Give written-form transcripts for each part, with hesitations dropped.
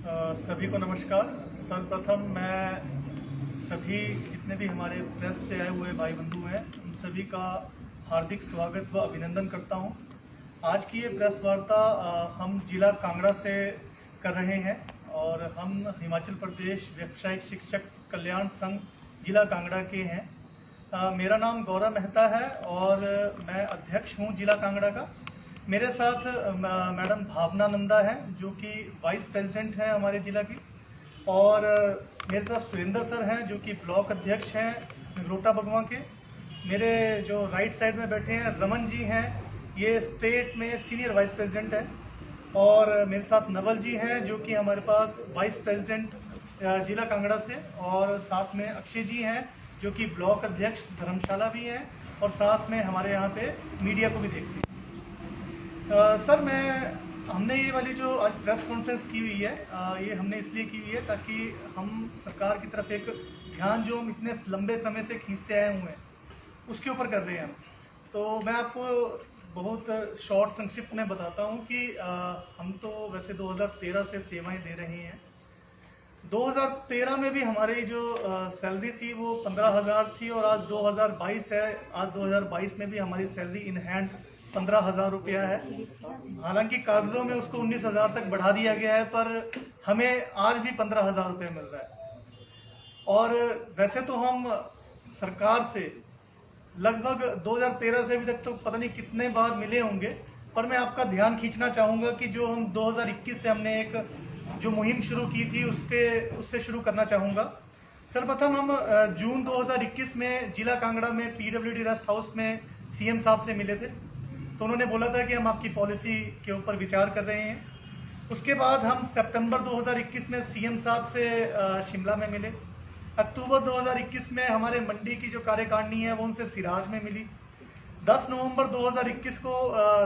सभी को नमस्कार। सर्वप्रथम मैं सभी जितने भी हमारे प्रेस से आए हुए भाई बंधु हैं उन सभी का हार्दिक स्वागत व अभिनंदन करता हूं। आज की ये प्रेस वार्ता हम जिला कांगड़ा से कर रहे हैं और हम हिमाचल प्रदेश व्यावसायिक शिक्षक कल्याण संघ जिला कांगड़ा के हैं। मेरा नाम गौरव मेहता है और मैं अध्यक्ष हूं जिला कांगड़ा का। मेरे साथ मैडम भावना नंदा है जो कि वाइस प्रेसिडेंट है हमारे ज़िला की, और मेरे साथ सुरेंद्र सर हैं जो कि ब्लॉक अध्यक्ष हैं नगरोटा बगवा के। मेरे जो राइट साइड में बैठे हैं रमन जी हैं, ये स्टेट में सीनियर वाइस प्रेसिडेंट हैं, और मेरे साथ नवल जी हैं जो कि हमारे पास वाइस प्रेसिडेंट जिला कांगड़ा से, और साथ में अक्षय जी हैं जो कि ब्लॉक अध्यक्ष धर्मशाला भी हैं, और साथ में हमारे यहाँ पे मीडिया को भी देखते हैं। सर हमने ये वाली जो आज प्रेस कॉन्फ्रेंस की हुई है ये हमने इसलिए की हुई है ताकि हम सरकार की तरफ एक ध्यान जो हम इतने लंबे समय से खींचते आए हुए हैं उसके ऊपर कर रहे हैं। तो मैं आपको बहुत शॉर्ट संक्षिप्त में बताता हूँ कि हम तो वैसे 2013 से सेवाएं दे रहे हैं। 2013 में भी हमारी जो सैलरी थी वो 15,000 थी, और आज 2022 है। आज 2022 में भी हमारी सैलरी इन हैंड 15,000 रुपया है। हालांकि कागजों में उसको 19,000 तक बढ़ा दिया गया है, पर हमें आज भी 15,000 रुपये मिल रहा है। और वैसे तो हम सरकार से लगभग 2013 से अभी तक तो पता नहीं कितने बार मिले होंगे, पर मैं आपका ध्यान खींचना चाहूँगा कि जो हम 2021 से हमने एक जो मुहिम शुरू की थी उससे शुरू करना चाहूँगा। सर्वप्रथम हम जून 2021 में जिला कांगड़ा में PWD रेस्ट हाउस में CM साहब से मिले थे। तो उन्होंने बोला था कि हम आपकी पॉलिसी के ऊपर विचार कर रहे हैं। उसके बाद हम सितंबर 2021 में CM साहब से शिमला में मिले। अक्टूबर 2021 में हमारे मंडी की जो कार्यकारिणी है वो उनसे सिराज में मिली। 10 नवंबर 2021 को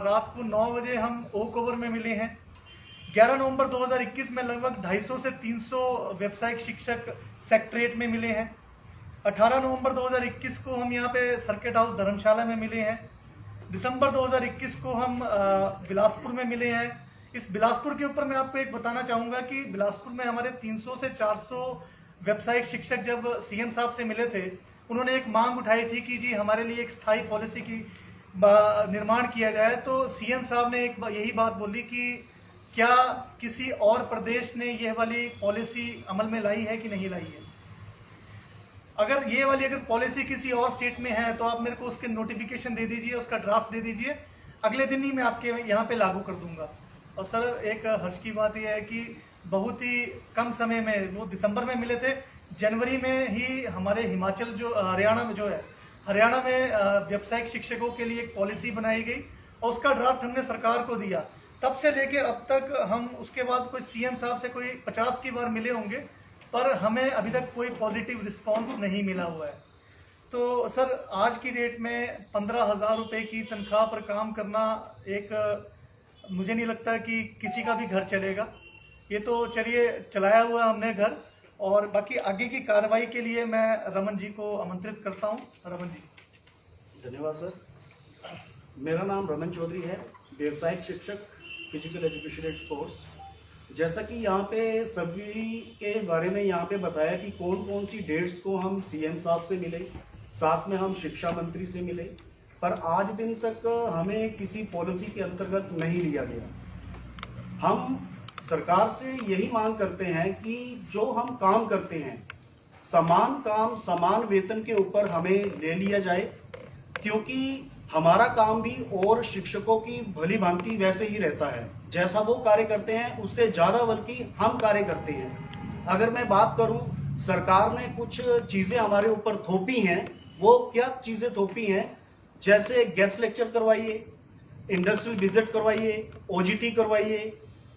रात को 9 बजे हम ओक ओवर में मिले हैं। 11 नवंबर 2021 में लगभग 250 से 300 व्यावसायिक शिक्षक सेक्रेटरीट में मिले हैं। 18 नवंबर 2021 को हम यहाँ पे सर्किट हाउस धर्मशाला में मिले हैं। दिसंबर 2021 को हम बिलासपुर में मिले हैं। इस बिलासपुर के ऊपर मैं आपको एक बताना चाहूँगा कि बिलासपुर में हमारे 300 से 400 व्यावसायिक शिक्षक जब CM साहब से मिले थे, उन्होंने एक मांग उठाई थी कि जी हमारे लिए एक स्थायी पॉलिसी की निर्माण किया जाए। तो CM साहब ने एक यही बात बोली कि क्या किसी और प्रदेश ने यह वाली पॉलिसी अमल में लाई है कि नहीं लाई है। अगर ये वाली पॉलिसी किसी और स्टेट में है तो आप मेरे को उसके नोटिफिकेशन दे दीजिए, उसका ड्राफ्ट दे दीजिए, अगले दिन ही मैं आपके यहाँ पे लागू कर दूंगा। और सर एक हर्ष की बात यह है कि बहुत ही कम समय में, वो दिसंबर में मिले थे, जनवरी में ही हमारे हिमाचल जो हरियाणा में व्यावसायिक शिक्षकों के लिए एक पॉलिसी बनाई गई और उसका ड्राफ्ट हमने सरकार को दिया। तब से लेके अब तक हम उसके बाद कोई CM साहब से कोई 50 की बार मिले होंगे, पर हमें अभी तक कोई पॉजिटिव रिस्पांस नहीं मिला हुआ है। तो सर आज की डेट में 15,000 रुपये की तनख्वाह पर काम करना मुझे नहीं लगता कि किसी का भी घर चलेगा। ये तो चलिए चलाया हुआ हमने घर, और बाकी आगे की कार्रवाई के लिए मैं रमन जी को आमंत्रित करता हूँ। रमन जी। धन्यवाद सर। मेरा नाम रमन चौधरी है, व्यावसायिक शिक्षक फिजिकल एजुकेशन एंड स्पोर्ट्स। जैसा कि यहाँ पे सभी के बारे में यहाँ पे बताया कि कौन कौन सी डेट्स को हम CM साहब से मिले, साथ में हम शिक्षा मंत्री से मिले, पर आज दिन तक हमें किसी पॉलिसी के अंतर्गत नहीं लिया गया। हम सरकार से यही मांग करते हैं कि जो हम काम करते हैं समान काम समान वेतन के ऊपर हमें ले लिया जाए, क्योंकि हमारा काम भी और शिक्षकों की भली भांति वैसे ही रहता है। जैसा वो कार्य करते हैं उससे ज़्यादा बल्कि हम कार्य करते हैं। अगर मैं बात करूं, सरकार ने कुछ चीज़ें हमारे ऊपर थोपी हैं। वो क्या चीज़ें थोपी हैं? जैसे गेस्ट लेक्चर करवाइए, इंडस्ट्रियल विजिट करवाइए, OGT करवाइए।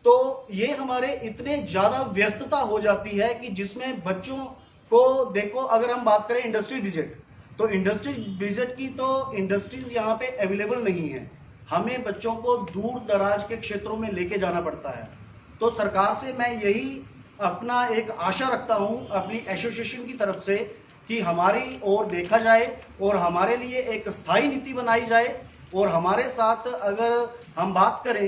तो ये हमारे इतने ज़्यादा व्यस्तता हो जाती है कि जिसमें बच्चों को देखो, अगर हम बात करें इंडस्ट्रियल विजिट, तो इंडस्ट्री विजिट की तो इंडस्ट्रीज यहाँ पे अवेलेबल नहीं है। हमें बच्चों को दूर दराज के क्षेत्रों में लेके जाना पड़ता है। तो सरकार से मैं यही अपना एक आशा रखता हूँ अपनी एसोसिएशन की तरफ से कि हमारी ओर देखा जाए और हमारे लिए एक स्थायी नीति बनाई जाए। और हमारे साथ अगर हम बात करें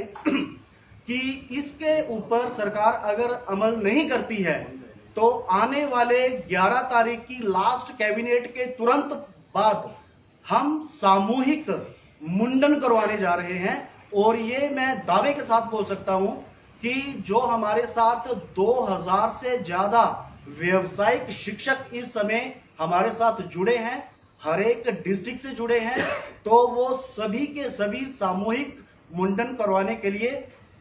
कि इसके ऊपर सरकार अगर अमल नहीं करती है तो आने वाले 11 तारीख की लास्ट कैबिनेट के तुरंत बाद हम सामूहिक मुंडन करवाने जा रहे हैं। और ये मैं दावे के साथ बोल सकता हूं कि जो हमारे साथ 2000 से ज्यादा व्यावसायिक शिक्षक इस समय हमारे साथ जुड़े हैं, हर एक डिस्ट्रिक्ट से जुड़े हैं, तो वो सभी के सभी सामूहिक मुंडन करवाने के लिए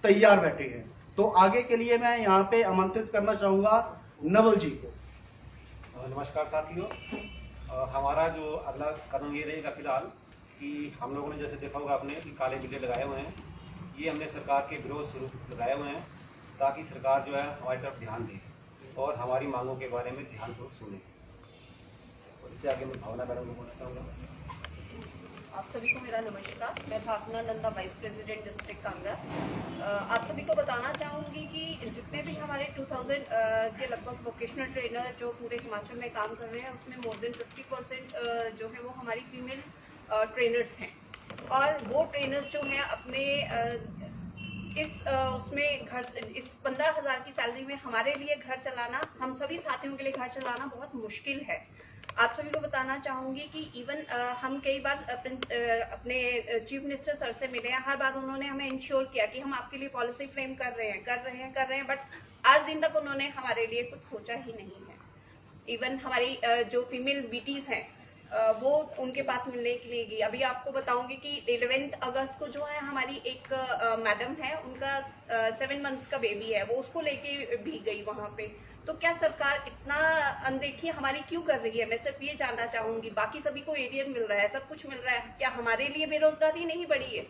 तैयार बैठे हैं। तो आगे के लिए मैं यहाँ पे आमंत्रित करना चाहूंगा नवल जी को। नमस्कार साथियों, हमारा जो अगला कदम ये रहेगा फिलहाल कि हम लोगों ने जैसे देखा होगा आपने कि काले बिल्ले लगाए हुए हैं। ये हमने सरकार के विरोध स्वरूप लगाए हुए हैं ताकि सरकार जो है हमारी तरफ ध्यान दे और हमारी मांगों के बारे में ध्यानपूर्वक सुने। और इससे आगे मैं भावना मैडम को बोलना चाहूँगा। आप सभी को मेरा नमस्कार। मैं Bhavna Nanda, vice president district Kangra. आप सभी को बताना चाहूँगी कि जितने भी हमारे 2000 के लगभग वोकेशनल ट्रेनर जो पूरे हिमाचल में काम कर रहे हैं उसमें मोर देन 50% जो है वो हमारी फीमेल ट्रेनर्स हैं। और वो ट्रेनर्स जो हैं अपने उसमें इस 15,000 की सैलरी में हमारे लिए घर चलाना, हम सभी साथियों के लिए घर चलाना बहुत मुश्किल है। आप सभी को बताना चाहूँगी कि इवन हम कई बार अपने चीफ मिनिस्टर सर से मिले हैं। हर बार उन्होंने हमें इंश्योर किया कि हम आपके लिए पॉलिसी फ्रेम कर रहे हैं, बट आज दिन तक उन्होंने हमारे लिए कुछ सोचा ही नहीं है। इवन हमारी जो फीमेल बीटीज हैं वो उनके पास मिलने के लिए गई। अभी आपको बताऊंगी कि 11 अगस्त को जो है हमारी एक मैडम है, उनका 7 मंथ्स का बेबी है, वो उसको लेके भी गई वहाँ पे। तो क्या सरकार इतना अनदेखी हमारी क्यों कर रही है? मैं सिर्फ ये जानना चाहूंगी। बाकी सभी को एरियर मिल रहा है, सब कुछ मिल रहा है, क्या हमारे लिए बेरोजगारी नहीं बढ़ी है?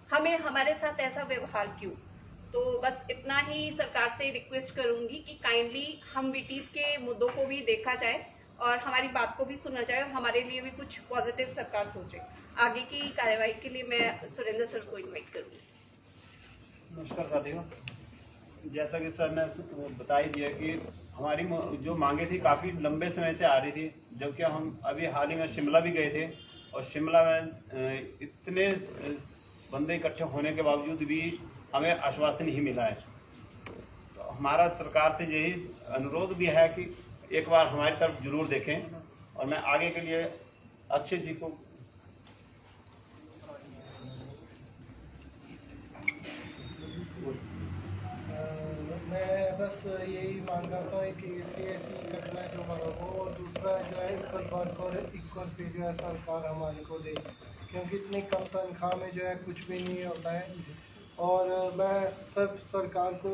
हमें हमारे साथ ऐसा व्यवहार क्यों? तो बस इतना ही सरकार से रिक्वेस्ट करूंगी कि काइंडली हम बीटीज के मुद्दों को भी देखा जाए और हमारी बात को भी सुना जाए और हमारे लिए भी कुछ पॉजिटिव सरकार सोचे। आगे की कार्यवाही के लिए मैं सुरेंद्र सर को इनवाइट करूंगी। नमस्कार साथियों, जैसा कि सर ने बता ही दिया कि हमारी जो मांगे थी काफ़ी लंबे समय से आ रही थी, जबकि हम अभी हाल ही में शिमला भी गए थे और शिमला में इतने बंदे इकट्ठे होने के बावजूद भी हमें आश्वासन ही मिला है। तो हमारा सरकार से यही अनुरोध भी है कि एक बार हमारी तरफ जरूर देखें। और मैं आगे के लिए अक्षय जी को मैं बस यही मांग करता हूँ कि ऐसी घटना जो ना हो, और दूसरा जो है इक्वल वर्क और इक्वल पे जो है सरकार हमारे को दे, क्योंकि इतनी कम तनख्वाह में जो है कुछ भी नहीं होता है। और मैं सब सरकार को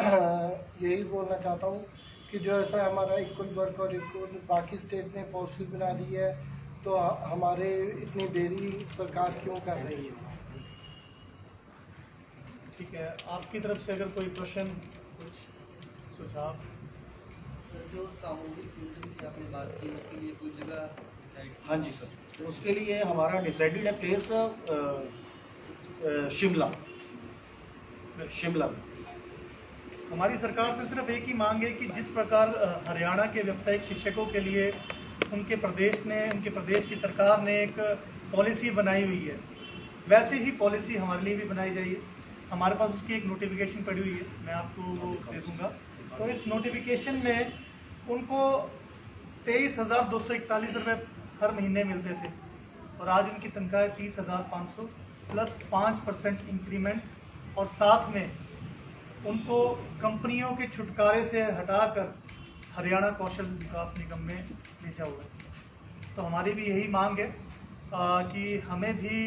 यही बोलना चाहता हूँ कि जो ऐसा हमारा इक्वल वर्क और इक्वल बाकी स्टेट ने पॉलिसी बना दी है, तो हमारे इतनी देरी सरकार क्यों कर रही है? ठीक है, आपकी तरफ से अगर कोई प्रश्न, कुछ सुझाव? जो सामूहिक मुंडन की आपने बात की, उसके लिए कोई जगह? हाँ जी सर, तो उसके लिए हमारा डिसाइडेड है प्लेस शिमला में। हमारी सरकार से सिर्फ एक ही मांग है कि जिस प्रकार हरियाणा के व्यावसायिक शिक्षकों के लिए उनके प्रदेश की सरकार ने एक पॉलिसी बनाई हुई है, वैसे ही पॉलिसी हमारे लिए भी बनाई जाइए। हमारे पास उसकी एक नोटिफिकेशन पड़ी हुई है, मैं आपको वो दे दूँगा। तो इस नोटिफिकेशन में उनको 23,241 रुपये हर महीने मिलते थे और आज उनकी तनख्वाह है 30,500 प्लस 5% इंक्रीमेंट, और साथ में उनको कंपनियों के छुटकारे से हटाकर हरियाणा कौशल विकास निगम में भेजा हुआ है। तो हमारी भी यही मांग है कि हमें भी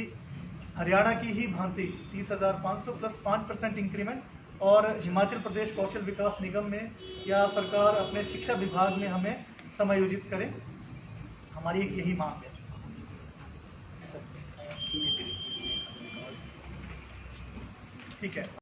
हरियाणा की ही भांति 30,500 प्लस 5% इंक्रीमेंट और हिमाचल प्रदेश कौशल विकास निगम में या सरकार अपने शिक्षा विभाग में हमें समायोजित करे। हमारी यही मांग है। ठीक है।